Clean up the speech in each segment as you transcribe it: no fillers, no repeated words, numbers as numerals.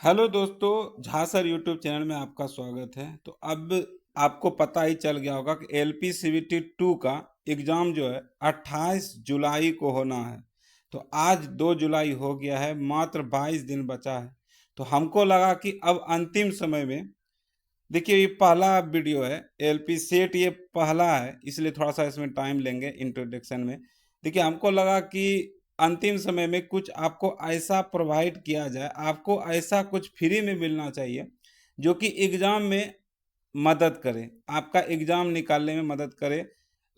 Hello दोस्तों, Jha sir YouTube channel में आपका स्वागत है। तो अब आपको पता ही चल गया होगा कि एलपी सीबीटी 2 का एग्ज़ाम जो है 28 जुलाई को होना है। तो आज 2 जुलाई हो गया है, मात्र 22 दिन बचा है। तो हमको लगा कि अब अंतिम समय में देखिए, ये पहला वीडियो है एलपी सेट, ये पहला है इसलिए थोड़ा सा इसमें टाइम लेंगे इंट्रोडक्शन में। देखिए, हमको लगा कि अंतिम समय में कुछ आपको ऐसा प्रोवाइड किया जाए, आपको ऐसा कुछ फ्री में मिलना चाहिए जो कि एग्जाम में मदद करे, आपका एग्जाम निकालने में मदद करे,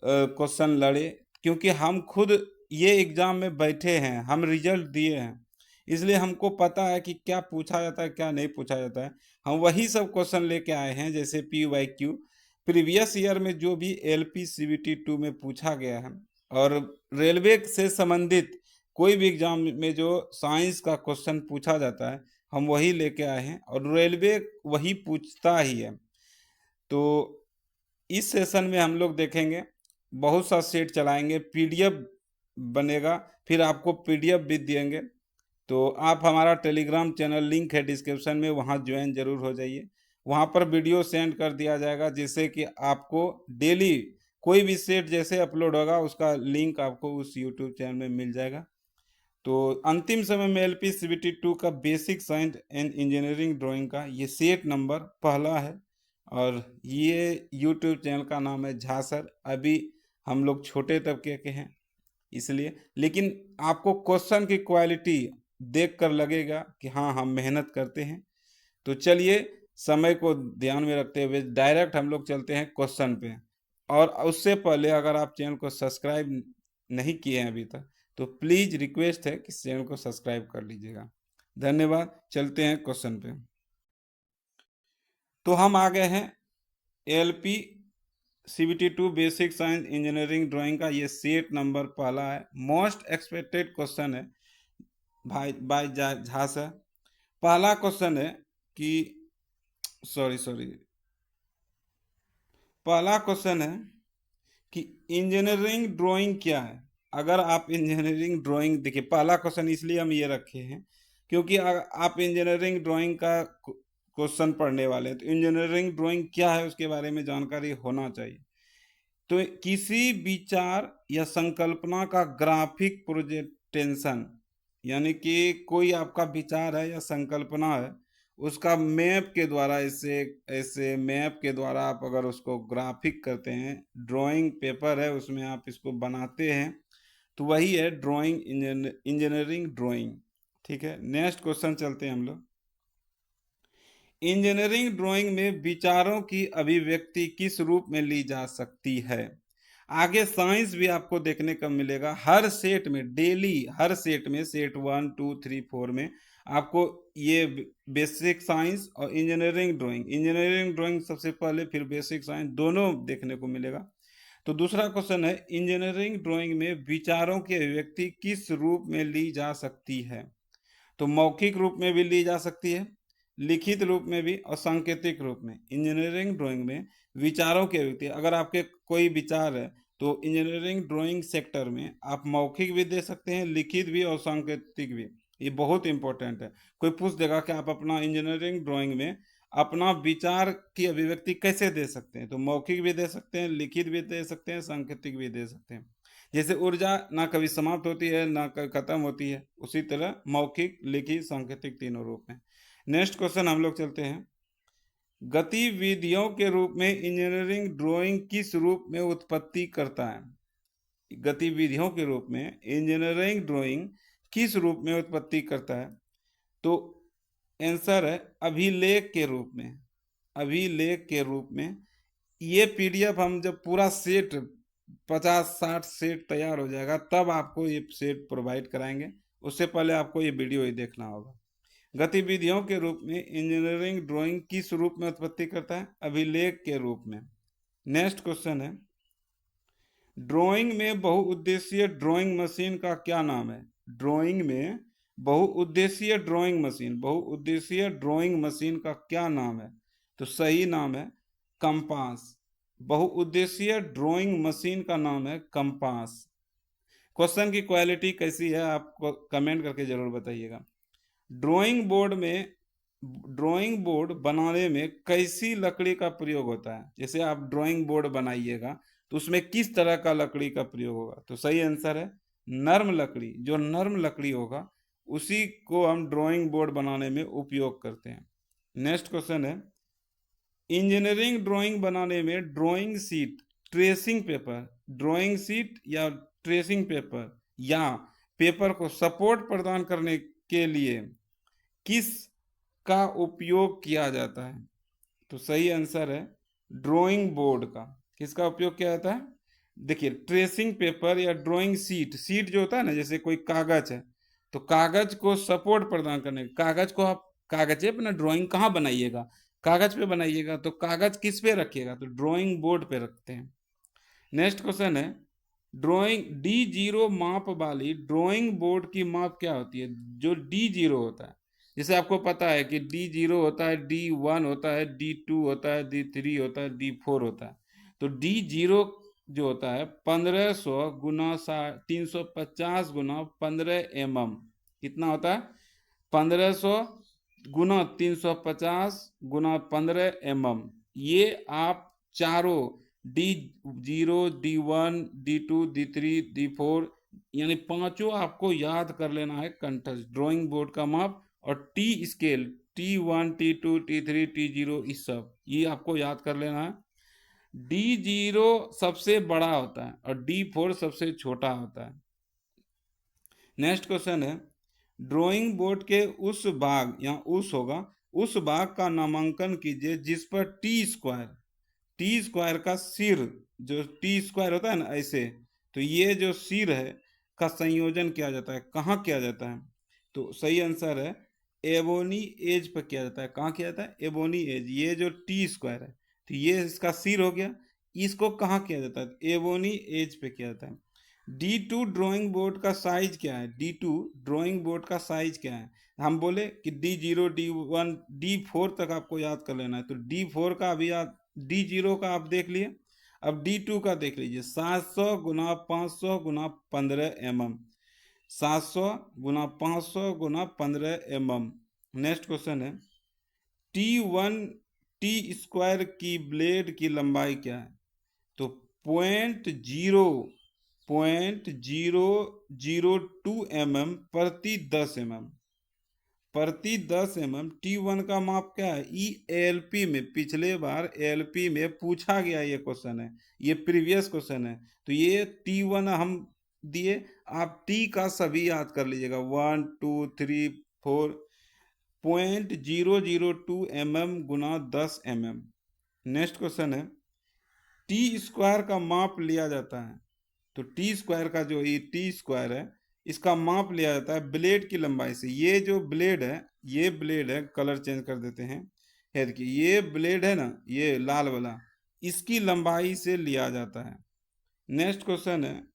क्वेश्चन लड़े। क्योंकि हम खुद ये एग्जाम में बैठे हैं, हम रिजल्ट दिए हैं, इसलिए हमको पता है कि क्या पूछा जाता है क्या नहीं पूछा जाता है। हम वही सब क्वेश्चन लेके आए हैं, जैसे P Y Q previous year में जो भी एलपी सीबीटी 2 में पूछा गया है, और रेलवे से संबंधित कोई भी एग्जाम में जो साइंस का क्वेश्चन पूछा जाता है, हम वही लेके आए हैं और रेलवे वही पूछता ही है। तो इस सेशन में हम लोग देखेंगे, बहुत सा सेट चलाएंगे, पीडीएफ बनेगा, फिर आपको पीडीएफ भी देंगे। तो आप हमारा टेलीग्राम चैनल लिंक है डिस्क्रिप्शन में, वहाँ ज्वाइन जरूर हो जाइए। वहाँ पर वीडियो सेंड कर दिया जाएगा, जिससे कि आपको डेली कोई भी सेट जैसे अपलोड होगा उसका लिंक आपको उस यूट्यूब चैनल में मिल जाएगा। तो अंतिम समय में एलपी सीबीटी 2 का basic science and engineering drawing का ये सेट नंबर पहला है, और ये यूट्यूब चैनल का नाम है झा सर। अभी हम लोग छोटे तबके के हैं इसलिए, लेकिन आपको क्वेश्चन की क्वालिटी देख कर लगेगा कि हाँ, हम मेहनत करते हैं। तो चलिए, समय को ध्यान में रखते हुए डायरेक्ट हम लोग चलते हैं क्वेश्चन पे। और उससे पहले अगर आप चैनल को सब्सक्राइब नहीं किए हैं अभी तक, तो प्लीज रिक्वेस्ट है कि चैनल को सब्सक्राइब कर लीजिएगा। धन्यवाद। चलते हैं क्वेश्चन पे। तो हम आ गए हैं LP CBT 2 basic science engineering drawing का ये सेट नंबर पहला है। मोस्ट एक्सपेक्टेड क्वेश्चन है भाई बाय झा सर। पहला क्वेश्चन है कि सॉरी सॉरी पहला क्वेश्चन है कि इंजीनियरिंग ड्राइंग क्या है। अगर आप इंजीनियरिंग ड्राइंग देखिए, पहला क्वेश्चन इसलिए हम ये रखे हैं क्योंकि अगर आप इंजीनियरिंग ड्राइंग का क्वेश्चन पढ़ने वाले हैं, तो इंजीनियरिंग ड्राइंग क्या है उसके बारे में जानकारी होना चाहिए। तो किसी विचार या संकल्पना का ग्राफिक प्रेजेंटेशन, यानी कि कोई आपका विचार है या संकल्पना है, उसका मैप के द्वारा, ऐसे ऐसे मैप के द्वारा आप अगर उसको ग्राफिक करते हैं, ड्राइंग पेपर है उसमें आप इसको बनाते हैं, तो वही है ड्राइंग, इंजीनियरिंग ड्राइंग। ठीक है, नेक्स्ट क्वेश्चन चलते हैं हम लोग। इंजीनियरिंग ड्राइंग में विचारों की अभिव्यक्ति किस रूप में ली जा सकती है। आगे साइंस भी आपको देखने को मिलेगा, हर सेट में, डेली हर सेट में, सेट 1 2 3 4 में आपको ये बेसिक साइंस और इंजीनियरिंग ड्राइंग सबसे पहले, फिर बेसिक साइंस, दोनों देखने को मिलेगा। तो दूसरा क्वेश्चन है, इंजीनियरिंग ड्राइंग में विचारों की अभिव्यक्ति किस रूप में ली जा सकती है। तो मौखिक रूप में भी ली जा सकती है, लिखित रूप में भी, और सांकेतिक रूप में। इंजीनियरिंग ड्राइंग में विचारों की अभिव्यक्ति, अगर आपके कोई विचार है तो इंजीनियरिंग ड्राइंग सेक्टर में आप मौखिक भी दे सकते हैं, लिखित भी और सांकेतिक भी। ये बहुत इंपॉर्टेंट है। कोई पूछ देगा कि आप अपना इंजीनियरिंग ड्राइंग में अपना विचार की अभिव्यक्ति कैसे दे सकते हैं, तो मौखिक भी दे सकते हैं, लिखित भी दे सकते हैं, सांकेतिक भी दे सकते हैं। जैसे ऊर्जा ना कभी समाप्त होती है ना कभी खत्म होती है, उसी तरह मौखिक, लिखित, सांकेतिक तीनों रूप में। नेक्स्ट क्वेश्चन हम लोग चलते हैं। गतिविधियों के रूप में इंजीनियरिंग ड्राइंग किस रूप में उत्पत्ति करता है। गतिविधियों के रूप में इंजीनियरिंग ड्राइंग किस रूप में उत्पत्ति करता है। तो आंसर है अभिलेख के रूप में। अभिलेख के रूप में। ये पीडीएफ हम जब पूरा सेट 50-60 सेट तैयार हो जाएगा तब आपको ये सेट प्रोवाइड कराएंगे, उससे पहले आपको ये वीडियो ही देखना होगा। गतिविधियों के रूप में इंजीनियरिंग ड्राइंग किस रूप में उत्पत्ति करता है, अभिलेख के रूप में। नेक्स्ट क्वेश्चन है, ड्राइंग में बहुउद्देशीय ड्राइंग मशीन का क्या नाम है। ड्राइंग में बहुउद्देशीय ड्राइंग मशीन, बहुउद्देशीय ड्राइंग मशीन का क्या नाम है। तो सही नाम है कंपास। बहुउद्देशीय ड्राइंग मशीन का नाम है कंपास। क्वेश्चन की क्वालिटी कैसी है आपको कमेंट करके जरूर बताइएगा। ड्राइंग बोर्ड में ड्राइंग बोर्ड बनाने में कैसी लकड़ी का प्रयोग होता है। जैसे आप ड्राइंग बोर्ड बनाइएगा तो उसमें किस तरह का लकड़ी का प्रयोग होगा, तो सही आंसर है नर्म लकड़ी। जो नर्म लकड़ी होगा उसी को हम ड्राइंग बोर्ड बनाने में उपयोग करते हैं। नेक्स्ट क्वेश्चन है, इंजीनियरिंग ड्राइंग बनाने में drawing sheet, tracing paper, drawing sheet या ट्रेसिंग पेपर या पेपर को सपोर्ट प्रदान करने के लिए किस का उपयोग किया जाता है, तो सही आंसर है ड्राइंग बोर्ड का। किसका उपयोग किया जाता है, देखिए ट्रेसिंग पेपर या ड्राइंग शीट, शीट जो होता है ना, जैसे कोई कागज है तो कागज को सपोर्ट प्रदान करने, कागज को आप कागज पे अपना ड्राइंग कहाँ बनाइएगा, कागज पे बनाइएगा, तो कागज किस पे रखिएगा, तो ड्राइंग बोर्ड पे रखते हैं। नेक्स्ट क्वेश्चन है, ड्राइंग D0 माप वाली ड्राइंग बोर्ड की माप क्या होती है। जो D0 होता है, जैसे आपको पता है कि D0 होता है, D1 होता है, D2 होता है, D3 होता है, D4 होता है। तो D0 जो होता है 1500 गुना 350 गुना 15 mm, कितना होता है 1500 गुना 350 गुना 15 mm। ये आप चारों D0, D1, D2, D3, D4 यानी पांचों आपको याद कर लेना है कंठस्थ, ड्राइंग बोर्ड का माप और T scale, T1, T2, T3, T0, इस सब ये आपको याद कर लेना है। D0 सबसे बड़ा होता है और D4 सबसे छोटा होता है। नेक्स्ट क्वेश्चन है, ड्राइंग बोर्ड के उस भाग या उस होगा उस भाग का नामांकन कीजिए जिस पर टी स्क्वायर का सिर, जो टी स्क्वायर होता है ना ऐसे, तो ये जो सिर है का संयोजन किया जाता है, कहाँ किया जाता है, तो सही आंसर है एबोनी एज पर किया जाता है। कहाँ किया जाता है, एबोनी एज। ये जो टी स्क्वायर है तो ये इसका सिर हो गया, इसको कहाँ किया जाता है, एबोनी एज पे किया जाता है। D2 ड्राइंग बोर्ड का साइज क्या है, D2 ड्राइंग बोर्ड का साइज क्या है, हम बोले कि D0, D1, D4 तक आपको याद कर लेना है, तो D4 का अभी याद, D0 का आप देख लिए, अब D2 का देख लीजिए, 700 गुना 500 गुना 15 mm, 700 गुना 500 गुना 15 mm। नेक्स्ट क्वेश्चन है, T1 टी स्क्वायर की ब्लेड की लंबाई क्या है, तो 0.002 mm प्रति 10 mm, प्रति 10 mm। T1 का माप क्या है, ई एलपी में, पिछले बार एलपी में पूछा गया ये क्वेश्चन है, ये प्रीवियस क्वेश्चन है, तो ये T1 हम दिए, आप टी का सभी याद कर लीजिएगा, 1 2 3 4, 0.002 mm गुना 10 mm। नेक्स्ट क्वेश्चन है, टी स्क्वायर का माप लिया जाता है, तो टी स्क्वायर का जो ये टी स्क्वायर है इसका माप लिया जाता है ब्लेड की लंबाई से। ये जो ब्लेड है, ये ब्लेड है, कलर चेंज कर देते हैं, है कि ये ब्लेड है ना, ये लाल वाला, इसकी लंबाई से लिया जाता है। नेक्स्ट क्वेश्चन है,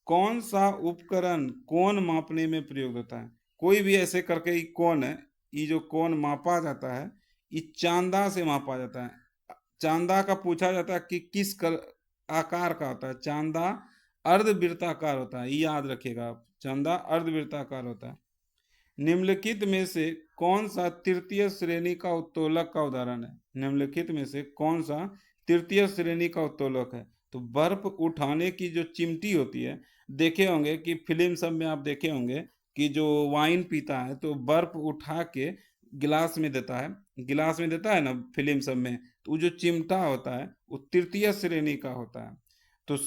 कौन सा उपकरण कोण मापने में प्रयोग होता है। कोई भी ऐसे करके ये कोण है, ये जो कोण मापा जाता है ये चांदा से मापा जाता है। चांदा का पूछा जाता है कि किस आकार का होता है, चांदा अर्धवृत्ताकार होता है, ये याद रखिएगा आप, चांदा अर्धवृत्ताकार होता है। निम्नलिखित में से कौन सा तृतीय श्रेणी का उत्तोलक का उदाहरण है, निम्नलिखित में से कौन सा तृतीय श्रेणी का उत्तोलक है, तो बर्फ उठाने की जो चिमटी होती है, देखे होंगे कि फिल्म सब में आप देखे होंगे कि जो वाइन पीता है तो बर्फ उठा के गिलास में देता है, गिलास में देता है ना फिल्म सब में, तो वो जो चिमटा होता है वो तृतीय श्रेणी का होता है। तो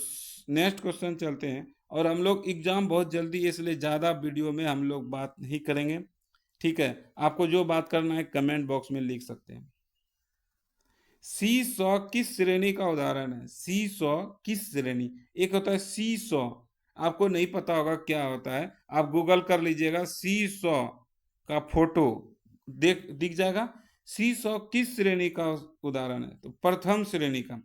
नेक्स्ट क्वेश्चन चलते हैं, और हम लोग एग्जाम बहुत जल्दी, इसलिए ज़्यादा वीडियो में हम लोग बात नहीं करेंगे, ठीक है। आपको जो बात करना है कमेंट बॉक्स में लिख सकते हैं। सी सौ किस श्रेणी का उदाहरण है, सी सौ किस श्रेणी, एक होता है सी सौ, आपको नहीं पता होगा क्या होता है, आप गूगल कर लीजिएगा, सी सौ का फोटो दिख जाएगा। सी सौ किस श्रेणी का उदाहरण है, तो प्रथम श्रेणी का।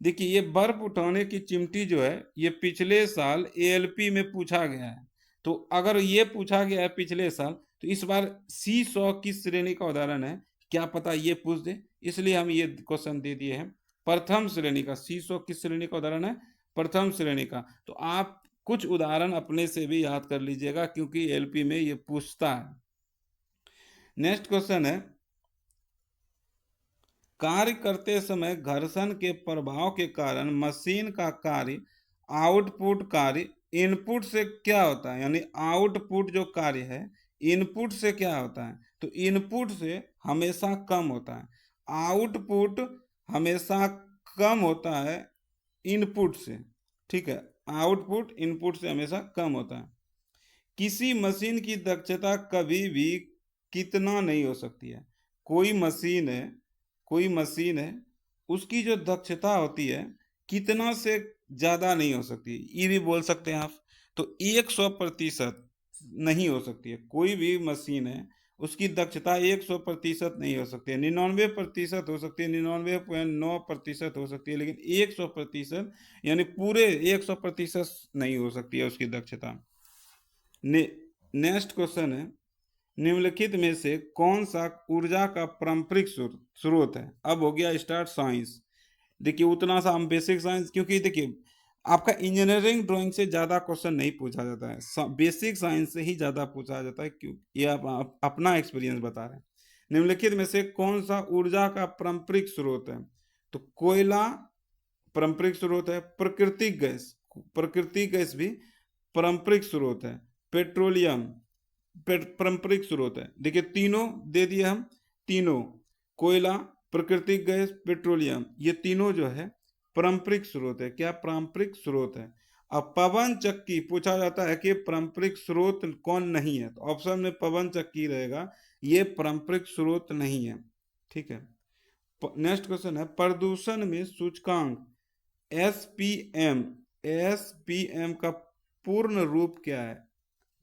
देखिए ये बर्फ उठाने की चिमटी जो है ये पिछले साल एएलपी में पूछा गया है, तो अगर ये पूछा गया है पिछले साल तो इस बार C100 किस श्रेणी का उदाहरण है, क्या पता ये पूछ दे, इसलिए हम ये क्वेश्चन दे दिए हैं प्रथम श्रेणी का। C100 किस श्रेणी का उदाहरण है, प्रथम श्रेणी का। तो आप कुछ उदाहरण अपने से भी याद कर लीजिएगा क्योंकि एलपी में ये पूछता है। नेक्स्ट क्वेश्चन है, कार्य करते समय घर्षण के प्रभाव के कारण मशीन का कार्य आउटपुट कार्य इनपुट से क्या होता है, यानी आउटपुट जो कार्य है इनपुट से क्या होता है, तो इनपुट से हमेशा कम होता है। आउटपुट हमेशा कम होता है इनपुट से, ठीक है, आउटपुट इनपुट से हमेशा कम होता है। किसी मशीन की दक्षता कभी भी कितना नहीं हो सकती है। कोई मशीन है उसकी जो दक्षता होती है कितना से ज्यादा नहीं हो सकती, ये भी बोल सकते हैं आप। तो 100% नहीं हो सकती है। कोई भी मशीन है उसकी दक्षता 100% नहीं हो सकती है, 99% हो सकती है, 99.9% हो सकती है, लेकिन 100% यानी पूरे 100% नहीं हो सकती है उसकी दक्षता। नेक्स्ट क्वेश्चन है, निम्नलिखित में से कौन सा ऊर्जा का पारंपरिक स्रोत है। अब हो गया स्टार्ट साइंस। देखिए उतना सा हम बेसिक साइंस, क्योंकि देखिए आपका इंजीनियरिंग ड्राइंग से ज्यादा क्वेश्चन नहीं पूछा जाता है, बेसिक साइंस से ही ज्यादा पूछा जाता है, क्यों ये आप अपना एक्सपीरियंस बता रहे हैं। निम्नलिखित में से कौन सा ऊर्जा का पारंपरिक स्रोत है, तो कोयला पारंपरिक स्रोत है, प्राकृतिक गैस भी पारंपरिक स्रोत है, पेट्रोलियम पारंपरिक स्रोत है। देखिए तीनों दे दिए हम, तीनों कोयला, प्राकृतिक गैस, पेट्रोलियम, ये तीनों जो है पारंपरिक स्रोत है। क्या पारंपरिक स्रोत है। अब पवन चक्की पूछा जाता है कि पारंपरिक स्रोत कौन नहीं है, तो ऑप्शन में पवन चक्की रहेगा, ये पारंपरिक स्रोत नहीं है, ठीक है। नेक्स्ट क्वेश्चन है, प्रदूषण में सूचकांक एसपीएम, एसपीएम का पूर्ण रूप क्या है।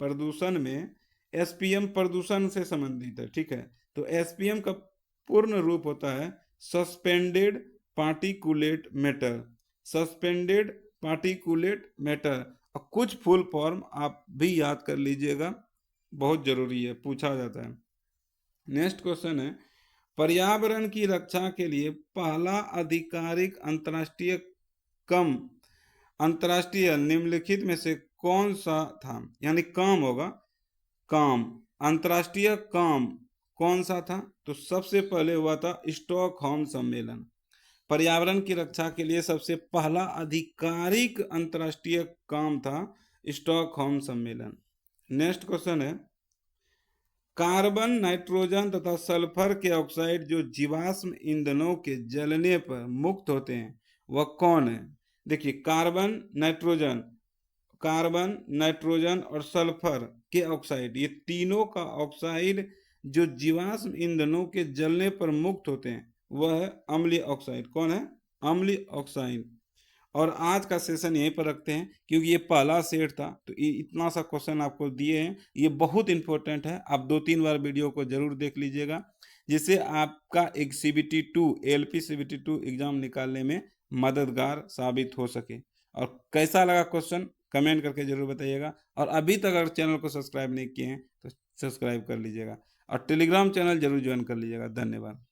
प्रदूषण में एसपीएम प्रदूषण से संबंधित है, ठीक है, तो एसपीएम का पूर्ण रूप होता है suspended particulate matter, suspended particulate matter. और कुछ फुल फॉर्म आप भी याद कर लीजिएगा, बहुत जरूरी है, पूछा जाता है। नेक्स्ट क्वेश्चन है, पर्यावरण की रक्षा के लिए पहला आधिकारिक अंतर्राष्ट्रीय निम्नलिखित में से कौन सा था, यानी काम होगा, काम अंतर्राष्ट्रीय काम कौन सा था, तो सबसे पहले हुआ था स्टॉकहोम सम्मेलन। पर्यावरण की रक्षा के लिए सबसे पहला आधिकारिक अंतर्राष्ट्रीय काम था स्टॉकहोम सम्मेलन। नेक्स्ट क्वेश्चन है, कार्बन, नाइट्रोजन तथा सल्फर के ऑक्साइड जो जीवाश्म ईंधनों के जलने पर मुक्त होते हैं वह कौन है। देखिए कार्बन, नाइट्रोजन और सल्फर के ऑक्साइड, ये तीनों का ऑक्साइड जो जीवाश्म ईंधनों के जलने पर मुक्त होते हैं वह है अम्लीय ऑक्साइड। कौन है, अम्लीय ऑक्साइड। और आज का सेशन यहीं पर रखते हैं, क्योंकि ये पहला सेट था, तो ये इतना सा क्वेश्चन आपको दिए हैं, ये बहुत इंपॉर्टेंट है। आप 2-3 बार वीडियो को जरूर देख लीजिएगा, जिससे आपका एक CBT 2 LP CBT 2 एग्जाम निकालने में मददगार साबित हो सके। और कैसा लगा क्वेश्चन कमेंट करके जरूर बताइएगा। और अभी तक अगर चैनल को सब्सक्राइब नहीं किए हैं तो सब्सक्राइब कर लीजिएगा, और टेलीग्राम चैनल जरूर ज्वाइन कर लीजिएगा। धन्यवाद।